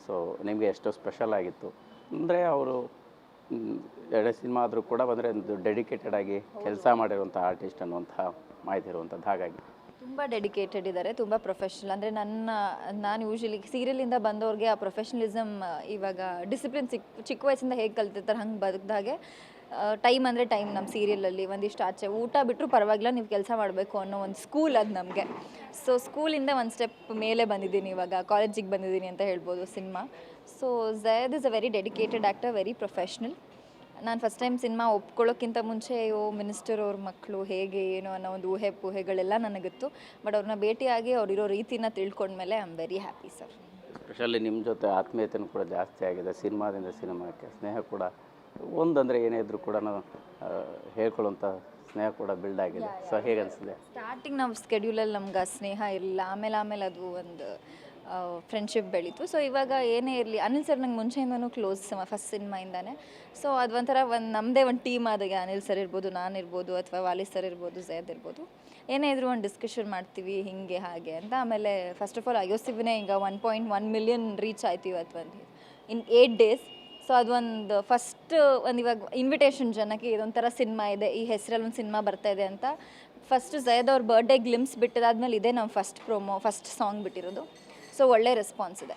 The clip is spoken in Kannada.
ಸೊ ನಿಮಗೆ ಎಷ್ಟೋ ಸ್ಪೆಷಲ್ ಆಗಿತ್ತು ಅಂದರೆ ಅವರು ಎರಡೇ ಸಿನಿಮಾ ಆದರೂ ಕೂಡ ಬಂದರೆ ಒಂದು ಡೆಡಿಕೇಟೆಡ್ ಆಗಿ ಕೆಲಸ ಮಾಡಿರುವಂಥ ಆರ್ಟಿಸ್ಟ್ ಅನ್ನುವಂಥ ಮಾಹಿತಿ ಇರುವಂಥದ್ದು. ಹಾಗಾಗಿ ತುಂಬ ಡೆಡಿಕೇಟೆಡ್ ಇದ್ದಾರೆ, ತುಂಬ ಪ್ರೊಫೆಷ್ನಲ್. ಅಂದರೆ ನಾನು ಯೂಶ್ವಲಿ ಸೀರಿಯಲಿಂದ ಬಂದವ್ರಿಗೆ ಆ ಪ್ರೊಫೆಷ್ನಲಿಸಮ್ ಇವಾಗ ಡಿಸಿಪ್ಲಿನ್ ಚಿಕ್ಕ ವಯಸ್ಸಿಂದ ಹೇಗೆ ಕಲ್ತಿರ್ತಾರೆ ಹಂಗೆ ಬದುಕಿದಾಗೆ ಟೈಮ್ ಅಂದರೆ ಟೈಮ್. ನಮ್ಮ ಸೀರಿಯಲಲ್ಲಿ ಒಂದಿಷ್ಟು ಆಚೆ ಊಟ ಬಿಟ್ಟರು ಪರವಾಗಿಲ್ಲ, ನೀವು ಕೆಲಸ ಮಾಡಬೇಕು ಅನ್ನೋ ಒಂದು ಸ್ಕೂಲ್ ಅದು ನಮಗೆ. ಸೊ ಸ್ಕೂಲಿಂದ ಒಂದು ಸ್ಟೆಪ್ ಮೇಲೆ ಬಂದಿದ್ದೀನಿ, ಇವಾಗ ಕಾಲೇಜಿಗೆ ಬಂದಿದ್ದೀನಿ ಅಂತ ಹೇಳ್ಬೋದು cinema. So Zaid is a very dedicated actor, very professional. ನಾನು ಫಸ್ಟ್ ಟೈಮ್ ಸಿನಿಮಾ ಒಪ್ಕೊಳ್ಳೋಕ್ಕಿಂತ ಮುಂಚೆ ಮಿನಿಸ್ಟರ್ ಅವ್ರ ಮಕ್ಕಳು ಹೇಗೆ ಏನು ಅನ್ನೋ ಒಂದು ಊಹೆಗಳೆಲ್ಲ ನನಗಿತ್ತು. ಬಟ್ ಅವ್ರನ್ನ ಭೇಟಿಯಾಗಿ ಅವರಿರೋ ರೀತಿನ ತಿಳ್ಕೊಂಡ್ಮೇಲೆ I am very happy sir. Specially ನಿಮ್ಮ ಜೊತೆ ಆತ್ಮೀಯತೆಯೂ ಕೂಡ ಜಾಸ್ತಿ ಆಗಿದೆ ಸಿನಿಮಾದಿಂದ ಸಿನಿಮಾಕ್ಕೆ. ಸ್ನೇಹ ಕೂಡ ಒಂದಂದರೆ ಏನೇ ಇದ್ದರೂ ಕೂಡ ಹೇಳ್ಕೊಳ್ಳುವಂಥ ಸ್ನೇಹ ಕೂಡ ಬಿಲ್ಡ್ ಆಗಿದೆ. ಸೊ ಹೇಗೆ ಅನಿಸಿದೆ? ಸ್ಟಾರ್ಟಿಂಗ್ ನಾವು ಸ್ಕೆಡ್ಯೂಲಲ್ಲಿ ನಮ್ಗೆ ಆ ಸ್ನೇಹ ಇರಲಿಲ್ಲ, ಆಮೇಲೆ ಅದು ಒಂದು ಫ್ರೆಂಡ್ಶಿಪ್ ಬೆಳೀತು. ಸೊ ಇವಾಗ ಏನೇ ಇರಲಿ, ಅನಿಲ್ ಸರ್ ನಂಗೆ ಮುಂಚೆಯಿಂದನೂ ಕ್ಲೋಸ್ ಫಸ್ಟ್ ಸಿನಿಮಾಯಿಂದಾನೆ. ಸೊ ಅದು ಒಂಥರ ನಮ್ಮದೇ ಒಂದು ಟೀಮ್ ಆದಾಗ, ಅನಿಲ್ ಸರ್ ಇರ್ಬೋದು, ನಾನಿರ್ಬೋದು, ಅಥವಾ ವಾಲಿ ಸರ್ ಇರ್ಬೋದು, ಝಯದ್ ಇರ್ಬೋದು, ಏನೇ ಇದ್ರೂ ಒಂದು ಡಿಸ್ಕಷನ್ ಮಾಡ್ತೀವಿ ಹಿಂಗೆ ಹಾಗೆ ಅಂತ. ಆಮೇಲೆ ಫಸ್ಟ್ ಆಫ್ ಆಲ್ ಅಯೋಸಿವಿನೇ ಈಗ 1.1 ಮಿಲಿಯನ್ ರೀಚ್ ಆಯ್ತು ಇವತ್ತು ಇನ್ 8 ಡೇಸ್. ಸೊ ಅದೊಂದು ಫಸ್ಟ್ ಒಂದು ಇವಾಗ ಇನ್ವಿಟೇಷನ್ ಜನಕ್ಕೆ ಇದೊಂಥರ ಸಿನಿಮಾ ಇದೆ, ಈ ಹೆಸರಲ್ಲಿ ಒಂದು ಸಿನಿಮಾ ಬರ್ತಾ ಇದೆ ಅಂತ. ಫಸ್ಟ್ ಝಯದ್ ಅವ್ರ ಬರ್ಡೇ ಗ್ಲಿಮ್ಸ್ ಬಿಟ್ಟಿದಾದ್ಮೇಲೆ ಇದೇ ನಾವು ಫಸ್ಟ್ ಸಾಂಗ್ ಬಿಟ್ಟಿರೋದು. ಸೊ ಒಳ್ಳೆ ರೆಸ್ಪಾನ್ಸ್ ಇದೆ.